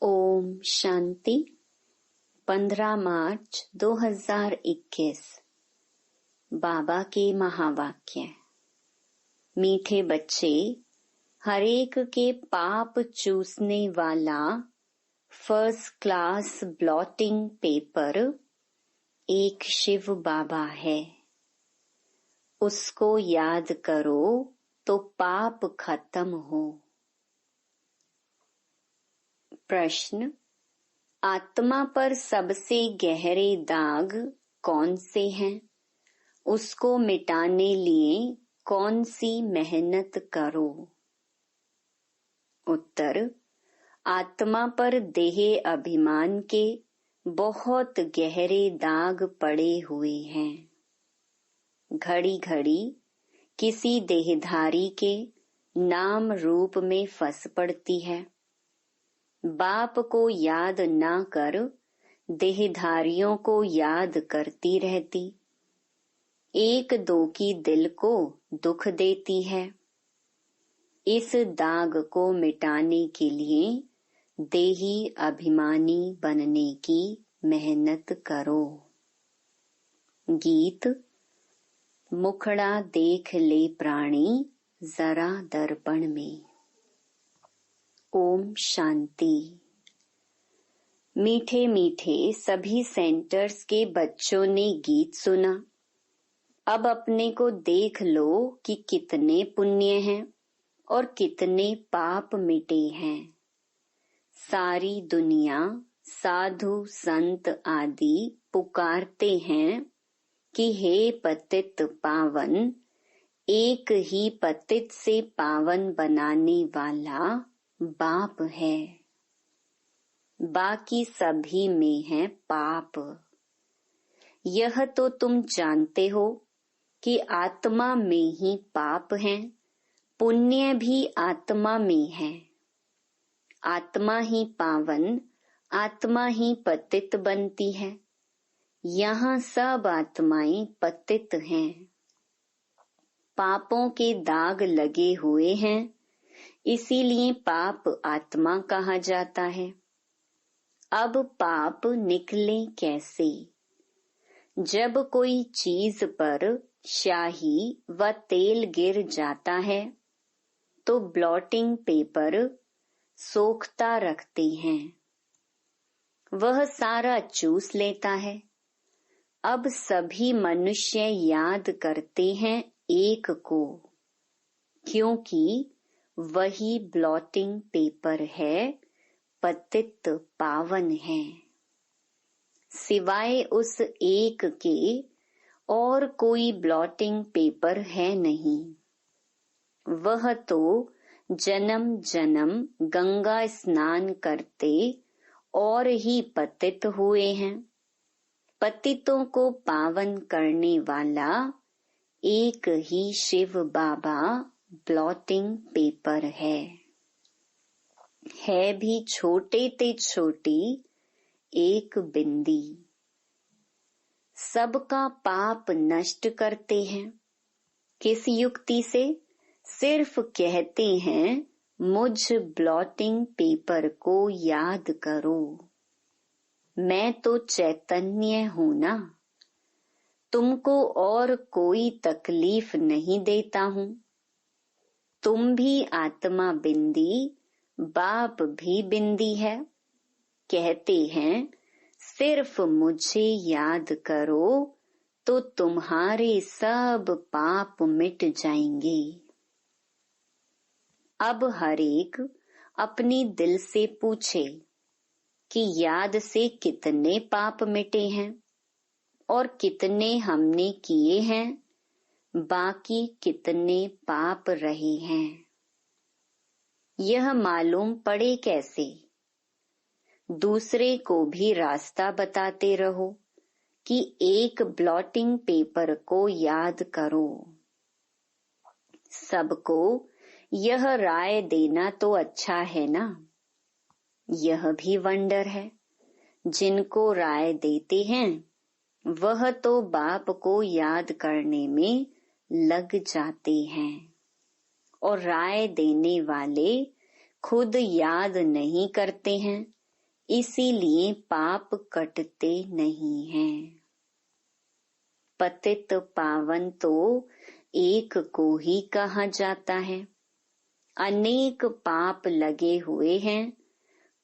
ओम शांति। 15 मार्च 2021। बाबा के महावाक्य। मीठे बच्चे, हरेक के पाप चूसने वाला फर्स्ट क्लास ब्लॉटिंग पेपर एक शिव बाबा है। उसको याद करो तो पाप खत्म हो। प्रश्न: आत्मा पर सबसे गहरे दाग कौन से हैं? उसको मिटाने लिए कौन सी मेहनत करो? उत्तर: आत्मा पर देह अभिमान के बहुत गहरे दाग पड़े हुए हैं। घड़ी घड़ी किसी देहधारी के नाम रूप में फंस पड़ती है। बाप को याद ना कर देहधारियों को याद करती रहती। एक दो की दिल को दुख देती है। इस दाग को मिटाने के लिए देही अभिमानी बनने की मेहनत करो। गीत। मुखड़ा देख ले प्राणी जरा दर्पण में। ओम शांति। मीठे मीठे सभी सेंटर्स के बच्चों ने गीत सुना। अब अपने को देख लो कि कितने पुण्य हैं और कितने पाप मिटे हैं। सारी दुनिया साधु संत आदि पुकारते हैं कि हे पतित पावन, एक ही पतित से पावन बनाने वाला बाप है। बाकी सभी में है पाप। यह तो तुम जानते हो कि आत्मा में ही पाप है, पुण्य भी आत्मा में है। आत्मा ही पावन, आत्मा ही पतित बनती है। यहाँ सब आत्माएं पतित हैं। पापों के दाग लगे हुए हैं, इसीलिए पाप आत्मा कहा जाता है। अब पाप निकले कैसे? जब कोई चीज पर स्याही व तेल गिर जाता है तो ब्लॉटिंग पेपर सोखता रखते हैं। वह सारा चूस लेता है। अब सभी मनुष्य याद करते हैं एक को, क्योंकि वही ब्लॉटिंग पेपर है, पतित पावन है। सिवाय उस एक के और कोई ब्लॉटिंग पेपर है नहीं। वह तो जन्म जन्म गंगा स्नान करते और ही पतित हुए हैं। पतितों को पावन करने वाला एक ही शिव बाबा ब्लॉटिंग पेपर है भी छोटे ते छोटी एक बिंदी। सबका पाप नष्ट करते हैं। किस युक्ति से? सिर्फ कहते हैं मुझ ब्लॉटिंग पेपर को याद करो। मैं तो चैतन्य हूं ना, तुमको और कोई तकलीफ नहीं देता हूं। तुम भी आत्मा बिंदी, बाप भी बिंदी है। कहते हैं सिर्फ मुझे याद करो तो तुम्हारे सब पाप मिट जाएंगे। अब हरेक अपनी दिल से पूछे कि याद से कितने पाप मिटे हैं और कितने हमने किए हैं, बाकी कितने पाप रहे हैं। यह मालूम पड़े कैसे? दूसरे को भी रास्ता बताते रहो कि एक ब्लॉटिंग पेपर को याद करो। सबको यह राय देना तो अच्छा है ना। यह भी वंडर है, जिनको राय देते हैं वह तो बाप को याद करने में लग जाते हैं और राय देने वाले खुद याद नहीं करते हैं इसीलिए पाप कटते नहीं हैं। पतित पावन तो एक को ही कहा जाता है। अनेक पाप लगे हुए हैं।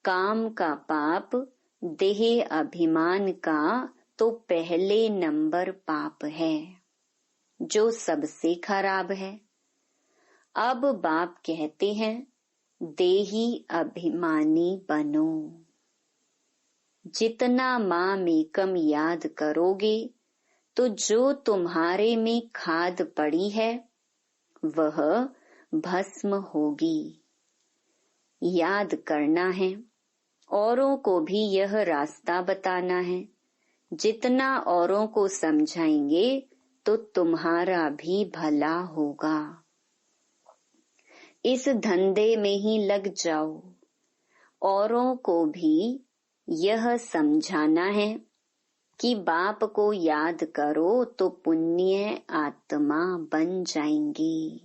काम का पाप, देह अभिमान का तो पहले नंबर पाप है, जो सबसे खराब है। अब बाप कहते हैं, देही अभिमानी बनो। जितना मामेकम याद करोगे तो जो तुम्हारे में खाद पड़ी है वह भस्म होगी। याद करना है, औरों को भी यह रास्ता बताना है। जितना औरों को समझाएंगे तो तुम्हारा भी भला होगा। इस धंधे में ही लग जाओ। औरों को भी यह समझाना है कि बाप को याद करो तो पुण्य आत्मा बन जाएंगी।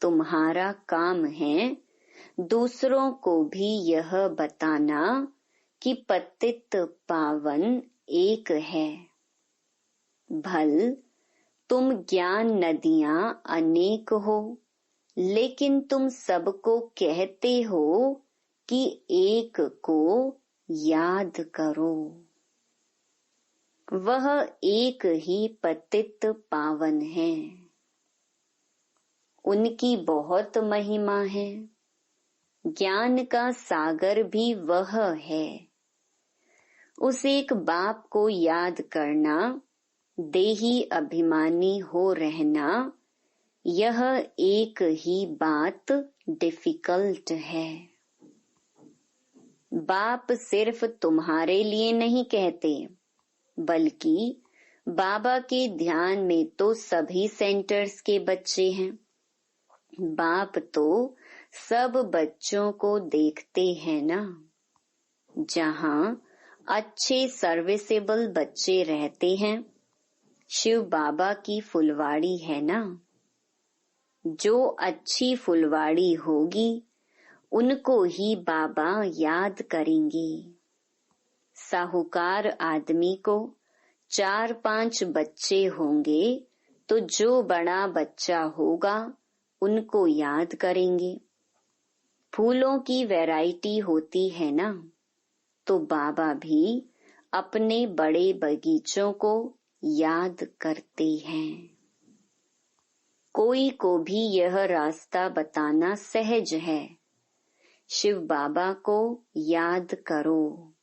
तुम्हारा काम है दूसरों को भी यह बताना कि पतित पावन एक है। भल तुम ज्ञान नदियां अनेक हो, लेकिन तुम सबको कहते हो कि एक को याद करो। वह एक ही पतित पावन है। उनकी बहुत महिमा है। ज्ञान का सागर भी वह है। उस एक बाप को याद करना, देही अभिमानी हो रहना, यह एक ही बात डिफिकल्ट है। बाप सिर्फ तुम्हारे लिए नहीं कहते, बल्कि बाबा के ध्यान में तो सभी सेंटर्स के बच्चे हैं। बाप तो सब बच्चों को देखते हैं ना। जहाँ अच्छे सर्विसेबल बच्चे रहते हैं, शिव बाबा की फुलवाड़ी है ना। जो अच्छी फुलवाड़ी होगी उनको ही बाबा याद करेंगे। साहूकार आदमी को 4-5 बच्चे होंगे तो जो बड़ा बच्चा होगा उनको याद करेंगे। फूलों की वैरायटी होती है ना, तो बाबा भी अपने बड़े बगीचों को याद करते हैं। कोई को भी यह रास्ता बताना सहज है। शिव बाबा को याद करो,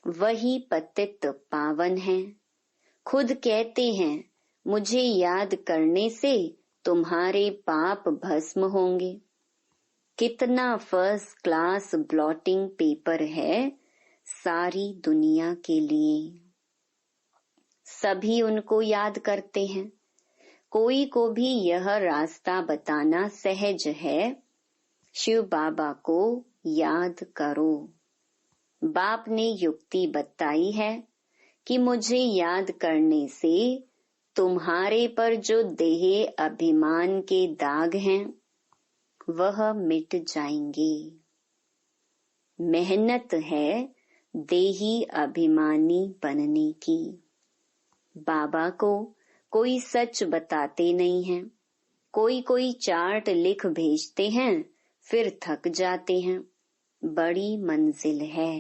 वही पतित पावन है। खुद कहते हैं, मुझे याद करने से तुम्हारे पाप भस्म होंगे। कितना फर्स्ट क्लास ब्लॉटिंग पेपर है सारी दुनिया के लिए। सभी उनको याद करते हैं। कोई को भी यह रास्ता बताना सहज है। शिव बाबा को याद करो। बाप ने युक्ति बताई है कि मुझे याद करने से तुम्हारे पर जो देह अभिमान के दाग हैं वह मिट जाएंगे। मेहनत है देही अभिमानी बनने की। बाबा को कोई सच बताते नहीं हैं। कोई चार्ट लिख भेजते हैं, फिर थक जाते हैं। बड़ी मंजिल है।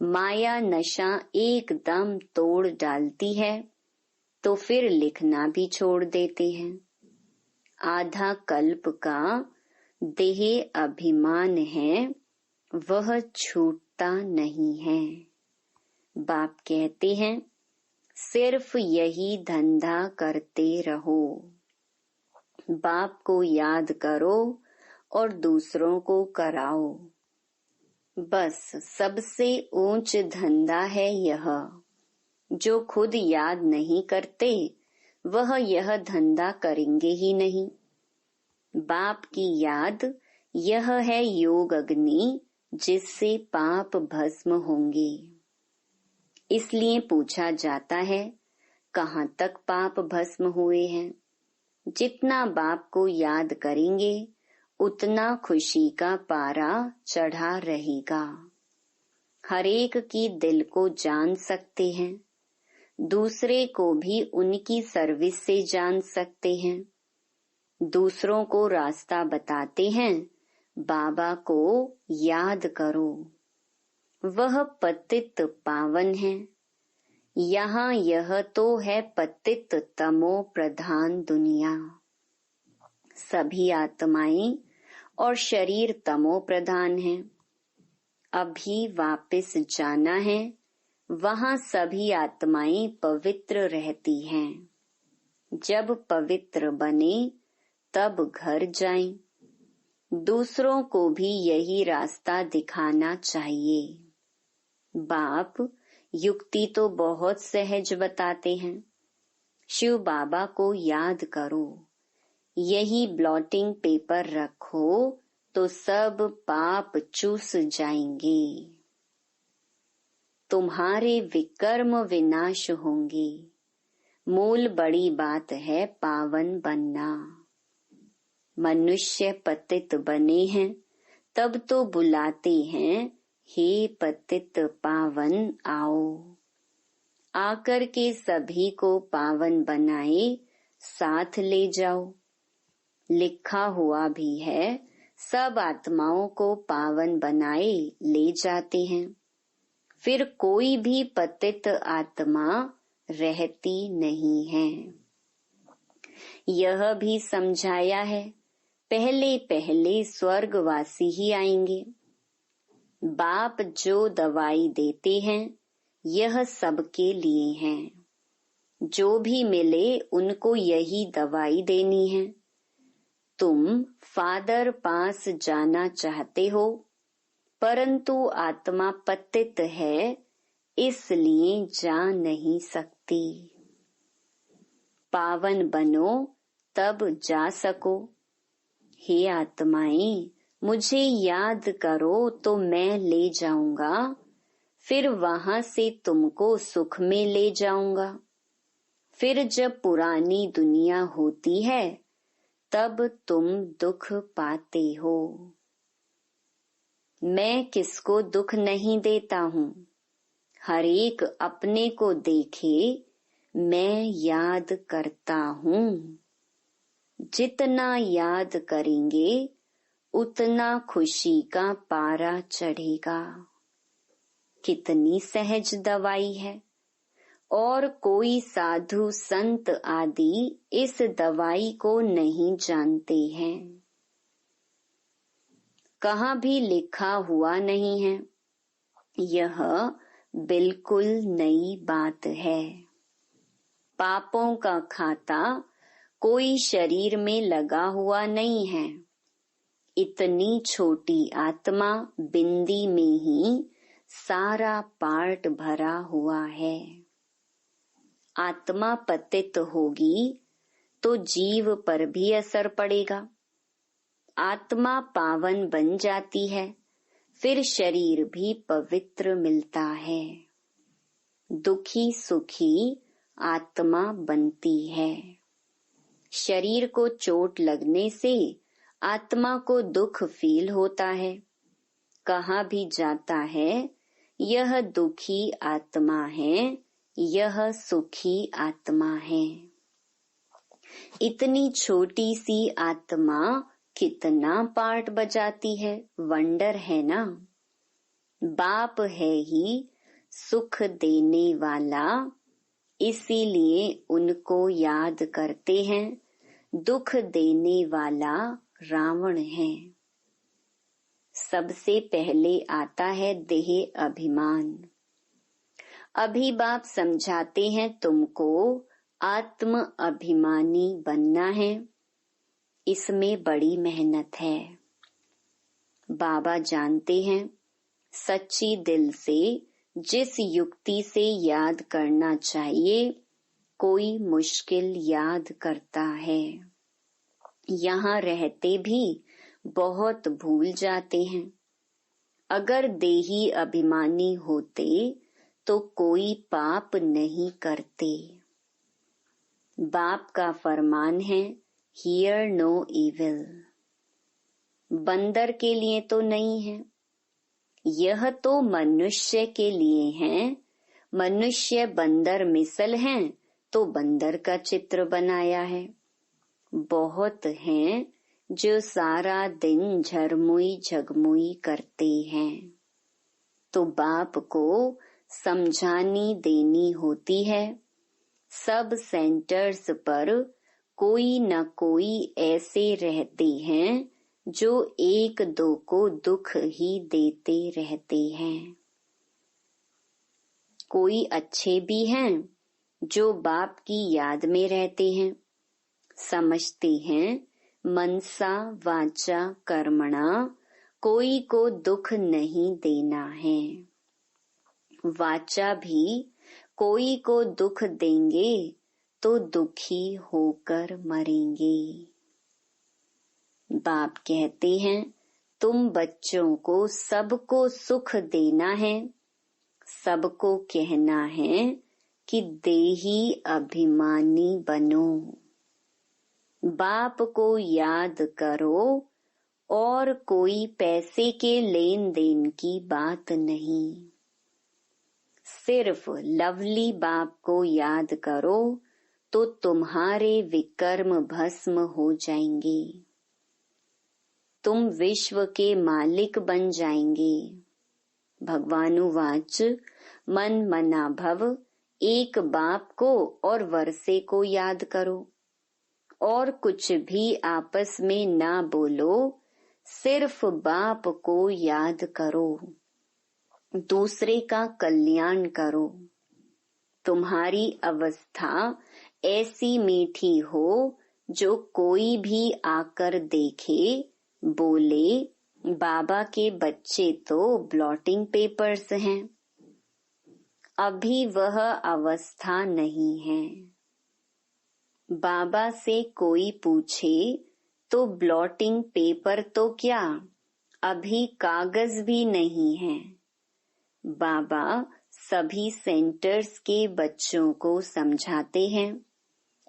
माया नशा एकदम तोड़ डालती है तो फिर लिखना भी छोड़ देते हैं। आधा कल्प का देह अभिमान है, वह छूटता नहीं है। बाप कहते हैं, सिर्फ यही धंधा करते रहो। बाप को याद करो और दूसरों को कराओ। बस सबसे ऊंच धंधा है यह। जो खुद याद नहीं करते वह यह धंधा करेंगे ही नहीं। बाप की याद यह है योग अग्नि, जिससे पाप भस्म होंगे। इसलिए पूछा जाता है, कहाँ तक पाप भस्म हुए हैं। जितना बाप को याद करेंगे उतना खुशी का पारा चढ़ा रहेगा। हर एक की दिल को जान सकते हैं, दूसरे को भी उनकी सर्विस से जान सकते हैं, दूसरों को रास्ता बताते हैं। बाबा को याद करो, वह पतित पावन है। यहाँ यह तो है पतित तमो प्रधान दुनिया। सभी आत्माएं और शरीर तमो प्रधान है। अभी वापस जाना है, वहाँ सभी आत्माएं पवित्र रहती हैं। जब पवित्र बने तब घर जाएं। दूसरों को भी यही रास्ता दिखाना चाहिए। बाप युक्ति तो बहुत सहज बताते हैं। शिव बाबा को याद करो, यही ब्लॉटिंग पेपर रखो तो सब पाप चूस जाएंगे। तुम्हारे विकर्म विनाश होंगे। मूल बड़ी बात है पावन बनना। मनुष्य पतित बने हैं तब तो बुलाते हैं, हे पतित पावन आओ। आकर के सभी को पावन बनाए, साथ ले जाओ। लिखा हुआ भी है, सब आत्माओं को पावन बनाए ले जाते हैं। फिर कोई भी पतित आत्मा रहती नहीं है। यह भी समझाया है, पहले पहले स्वर्गवासी ही आएंगे। बाप जो दवाई देते हैं यह सबके लिए है। जो भी मिले उनको यही दवाई देनी है। तुम फादर पास जाना चाहते हो, परंतु आत्मा पतित है, इसलिए जा नहीं सकती। पावन बनो तब जा सको। हे आत्माएं, मुझे याद करो तो मैं ले जाऊंगा, फिर वहां से तुमको सुख में ले जाऊंगा। फिर जब पुरानी दुनिया होती है तब तुम दुख पाते हो। मैं किसको दुख नहीं देता हूँ। हर एक अपने को देखे, मैं याद करता हूँ। जितना याद करेंगे उतना खुशी का पारा चढ़ेगा। कितनी सहज दवाई है। और कोई साधु संत आदि इस दवाई को नहीं जानते हैं। कहाँ भी लिखा हुआ नहीं है। यह बिल्कुल नई बात है। पापों का खाता कोई शरीर में लगा हुआ नहीं है। इतनी छोटी आत्मा बिंदी में ही सारा पार्ट भरा हुआ है। आत्मा पतित होगी तो जीव पर भी असर पड़ेगा। आत्मा पावन बन जाती है, फिर शरीर भी पवित्र मिलता है। दुखी सुखी आत्मा बनती है। शरीर को चोट लगने से आत्मा को दुख फील होता है। कहाँ भी जाता है, यह दुखी आत्मा है, यह सुखी आत्मा है। इतनी छोटी सी आत्मा कितना पार्ट बजाती है, वंडर है ना। बाप है ही सुख देने वाला, इसीलिए उनको याद करते हैं। दुख देने वाला रावण है। सबसे पहले आता है देह अभिमान। अभी बाप समझाते हैं तुमको आत्म अभिमानी बनना है। इसमें बड़ी मेहनत है। बाबा जानते हैं सच्ची दिल से जिस युक्ति से याद करना चाहिए, कोई मुश्किल याद करता है। यहाँ रहते भी बहुत भूल जाते हैं। अगर देही अभिमानी होते तो कोई पाप नहीं करते। बाप का फरमान है, हियर नो इविल। बंदर के लिए तो नहीं है, यह तो मनुष्य के लिए हैं, मनुष्य बंदर मिसल हैं तो बंदर का चित्र बनाया है। बहुत हैं जो सारा दिन झरमुई झगमुई करते हैं, तो बाप को समझानी देनी होती है। सब सेंटर्स पर कोई न कोई ऐसे रहते हैं जो एक दो को दुख ही देते रहते हैं। कोई अच्छे भी हैं जो बाप की याद में रहते हैं, समझते हैं मनसा वाचा कर्मणा कोई को दुख नहीं देना है। वाचा भी कोई को दुख देंगे तो दुखी होकर मरेंगे। बाप कहते हैं तुम बच्चों को सबको सुख देना है, सबको कहना है कि देही अभिमानी बनो। बाप को याद करो और कोई पैसे के लेन देन की बात नहीं। सिर्फ लवली बाप को याद करो तो तुम्हारे विकर्म भस्म हो जाएंगे, तुम विश्व के मालिक बन जाएंगे। भगवानुवाच मन मना भव, एक बाप को और वर्षे को याद करो और कुछ भी आपस में ना बोलो, सिर्फ बाप को याद करो, दूसरे का कल्याण करो। तुम्हारी अवस्था ऐसी मीठी हो जो कोई भी आकर देखे बोले बाबा के बच्चे तो ब्लॉटिंग पेपर्स हैं। अभी वह अवस्था नहीं है। बाबा से कोई पूछे तो ब्लॉटिंग पेपर तो क्या, अभी कागज भी नहीं है। बाबा सभी सेंटर्स के बच्चों को समझाते हैं।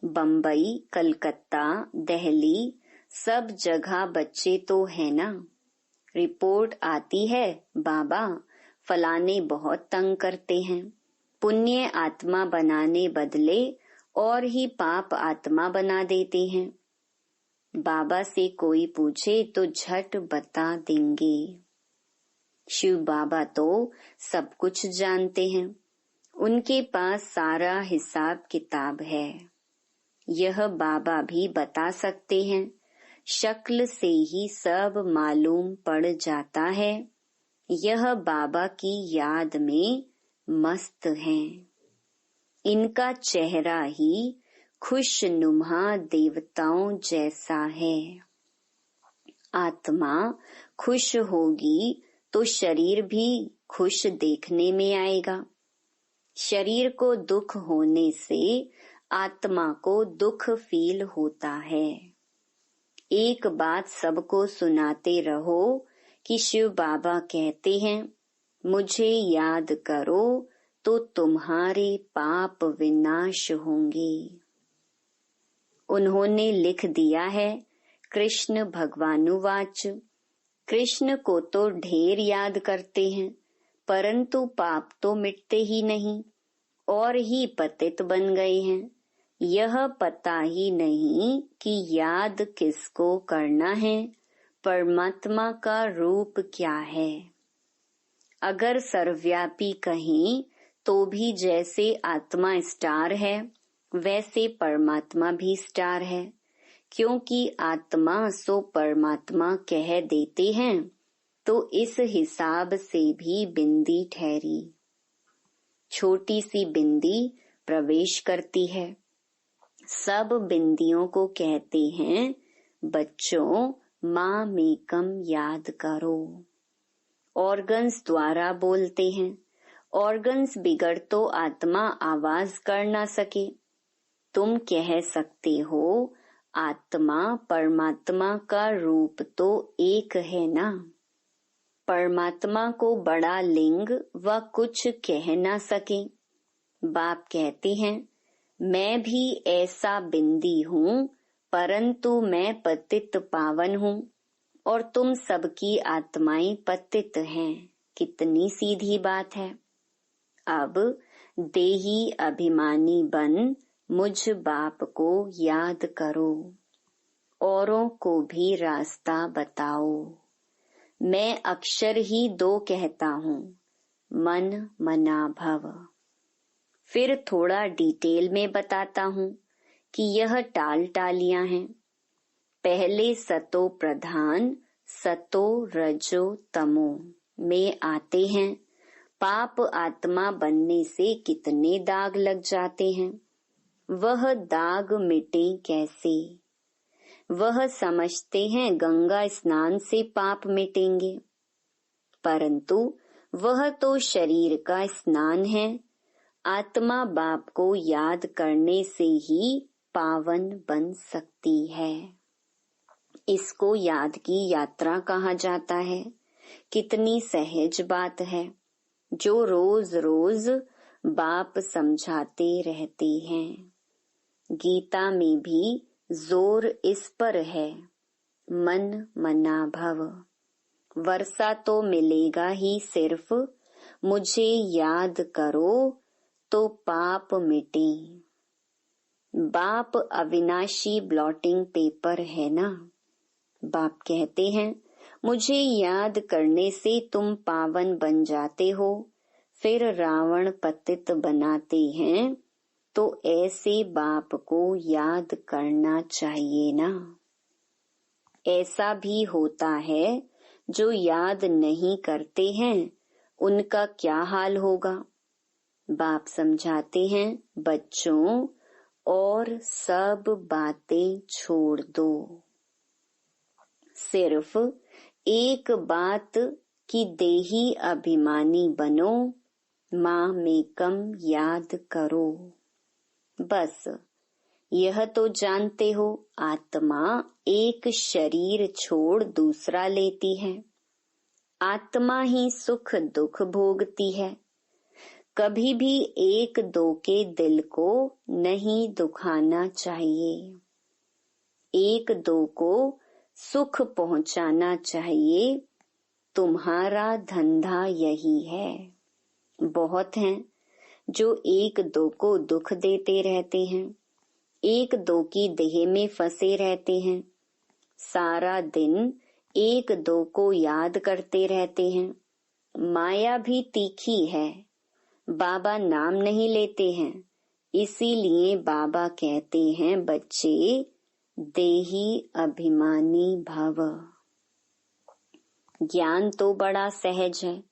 बम्बई, कलकत्ता, दिल्ली सब जगह बच्चे तो है ना। रिपोर्ट आती है बाबा फलाने बहुत तंग करते हैं, पुण्य आत्मा बनाने बदले और ही पाप आत्मा बना देते हैं। बाबा से कोई पूछे तो झट बता देंगे। शिव बाबा तो सब कुछ जानते हैं, उनके पास सारा हिसाब किताब है। यह बाबा भी बता सकते हैं, शक्ल से ही सब मालूम पड़ जाता है। यह बाबा की याद में मस्त हैं। इनका चेहरा ही खुशनुमा देवताओं जैसा है। आत्मा खुश होगी तो शरीर भी खुश देखने में आएगा। शरीर को दुख होने से आत्मा को दुख फील होता है। एक बात सबको सुनाते रहो कि शिव बाबा कहते हैं मुझे याद करो तो तुम्हारे पाप विनाश होंगे। उन्होंने लिख दिया है कृष्ण भगवानुवाच, कृष्ण को तो ढेर याद करते हैं परंतु पाप तो मिटते ही नहीं और ही पतित बन गए हैं। यह पता ही नहीं कि याद किसको करना है, परमात्मा का रूप क्या है। अगर सर्वव्यापी कहें तो भी जैसे आत्मा स्टार है वैसे परमात्मा भी स्टार है, क्योंकि आत्मा सो परमात्मा कह देते हैं तो इस हिसाब से भी बिंदी ठहरी। छोटी सी बिंदी प्रवेश करती है। सब बिंदियों को कहते हैं बच्चों माँ मेकम याद करो। ऑर्गन्स द्वारा बोलते हैं, ऑर्गन्स बिगड़ तो आत्मा आवाज कर ना सके। तुम कह सकते हो आत्मा परमात्मा का रूप तो एक है ना। परमात्मा को बड़ा लिंग व कुछ कह ना सके। बाप कहते हैं मैं भी ऐसा बिंदी हूँ परंतु मैं पतित पावन हूँ और तुम सबकी आत्माएं पतित हैं। कितनी सीधी बात है। अब देही अभिमानी बन मुझ बाप को याद करो, औरों को भी रास्ता बताओ। मैं अक्षर ही 2 कहता हूँ, मन मना भव। फिर थोड़ा डिटेल में बताता हूँ कि यह टाल टालियां हैं। पहले सतो प्रधान सतो रजो तमो में आते हैं। पाप आत्मा बनने से कितने दाग लग जाते हैं, वह दाग मिटे कैसे। वह समझते हैं गंगा स्नान से पाप मिटेंगे, परंतु वह तो शरीर का स्नान है। आत्मा बाप को याद करने से ही पावन बन सकती है। इसको याद की यात्रा कहा जाता है। कितनी सहज बात है, जो रोज रोज बाप समझाते रहते हैं। गीता में भी जोर इस पर है, मन मना भव। वर्षा तो मिलेगा ही, सिर्फ मुझे याद करो तो पाप मिटे। बाप अविनाशी ब्लॉटिंग पेपर है ना। बाप कहते हैं मुझे याद करने से तुम पावन बन जाते हो। फिर रावण पतित बनाते हैं, तो ऐसे बाप को याद करना चाहिए ना। ऐसा भी होता है जो याद नहीं करते हैं, उनका क्या हाल होगा। बाप समझाते हैं बच्चों, और सब बातें छोड़ दो। सिर्फ एक बात कि देही अभिमानी बनो, माँ मेकम याद करो। बस यह तो जानते हो, आत्मा एक शरीर छोड़ दूसरा लेती है। आत्मा ही सुख दुख भोगती है। कभी भी 1-2 के दिल को नहीं दुखाना चाहिए। 1-2 को सुख पहुंचाना चाहिए। तुम्हारा धंधा यही है। बहुत हैं जो 1-2 को दुख देते रहते हैं, 1-2 की देह में फंसे रहते हैं, सारा दिन 1-2 को याद करते रहते हैं। माया भी तीखी है, बाबा नाम नहीं लेते हैं। इसीलिए बाबा कहते हैं बच्चे देही अभिमानी भव। ज्ञान तो बड़ा सहज है,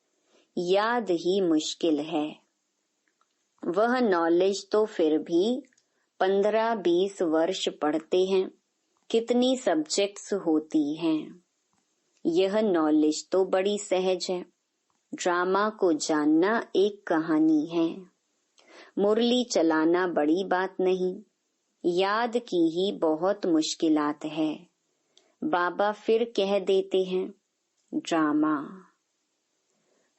याद ही मुश्किल है। वह नॉलेज तो फिर भी 15-20 वर्ष पढ़ते हैं, कितनी सब्जेक्ट्स होती हैं। यह नॉलेज तो बड़ी सहज है। ड्रामा को जानना एक कहानी है। मुरली चलाना बड़ी बात नहीं, याद की ही बहुत मुश्किलात है। बाबा फिर कह देते हैं ड्रामा।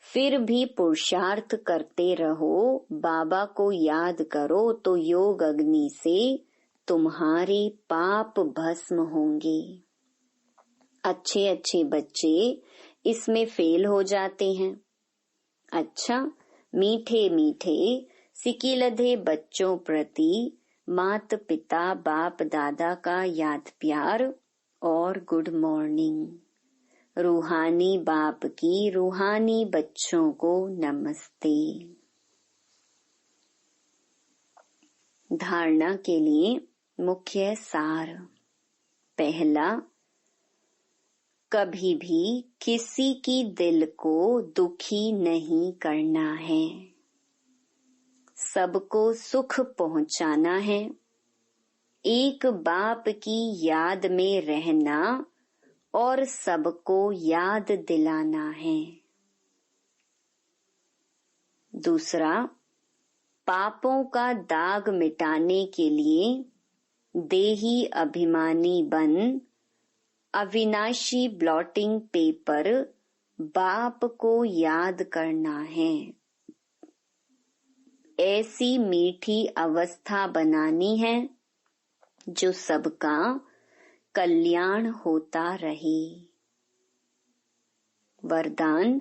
फिर भी पुरुषार्थ करते रहो, बाबा को याद करो तो योग अग्नि से तुम्हारे पाप भस्म होंगे। अच्छे अच्छे बच्चे इसमें फेल हो जाते हैं। अच्छा, मीठे मीठे सिकिलधे बच्चों प्रति मात पिता बाप दादा का याद प्यार और गुड मॉर्निंग। रूहानी बाप की रूहानी बच्चों को नमस्ते। धारणा के लिए मुख्य सार। पहला, कभी भी किसी की दिल को दुखी नहीं करना है। सबको सुख पहुंचाना है। एक बाप की याद में रहना और सबको याद दिलाना है। दूसरा, पापों का दाग मिटाने के लिए देही अभिमानी बन अविनाशी ब्लॉटिंग पेपर बाप को याद करना है। ऐसी मीठी अवस्था बनानी है जो सबका कल्याण होता रहे। वरदान,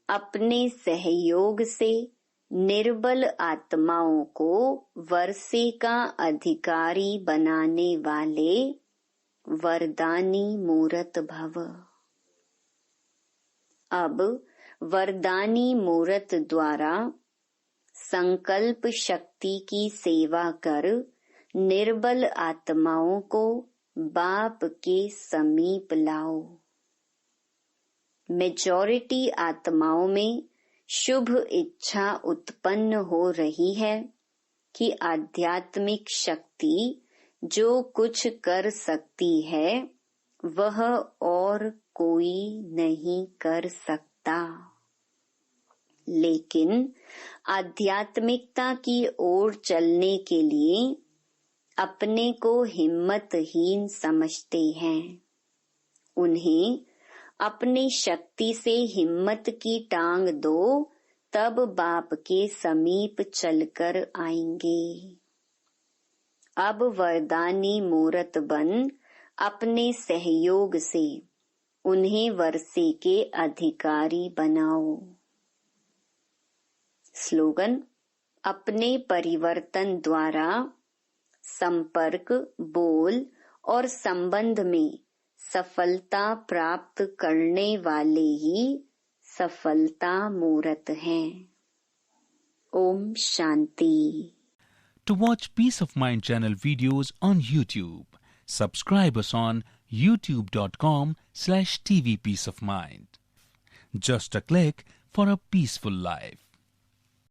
अपने सहयोग से निर्बल आत्माओं को वर्षे का अधिकारी बनाने वाले वरदानी मूरत भव। अब वरदानी मूरत द्वारा संकल्प शक्ति की सेवा कर निर्बल आत्माओं को बाप के समीप लाओ। मेजॉरिटी आत्माओं में शुभ इच्छा उत्पन्न हो रही है कि आध्यात्मिक शक्ति जो कुछ कर सकती है वह और कोई नहीं कर सकता। लेकिन आध्यात्मिकता की ओर चलने के लिए अपने को हिम्मतहीन समझते हैं। उन्हें अपनी शक्ति से हिम्मत की टांग दो, तब बाप के समीप चलकर आएंगे। अब वरदानी मूरत बन अपने सहयोग से उन्हें वर्षे के अधिकारी बनाओ। स्लोगन: अपने परिवर्तन द्वारा संपर्क, बोल और संबंध में सफलता प्राप्त करने वाले ही सफलता मूरत हैं। Om Shanti. To watch Peace of Mind channel videos on YouTube, subscribe us on youtube.com/tvpeaceofmind. Just a click for a peaceful life.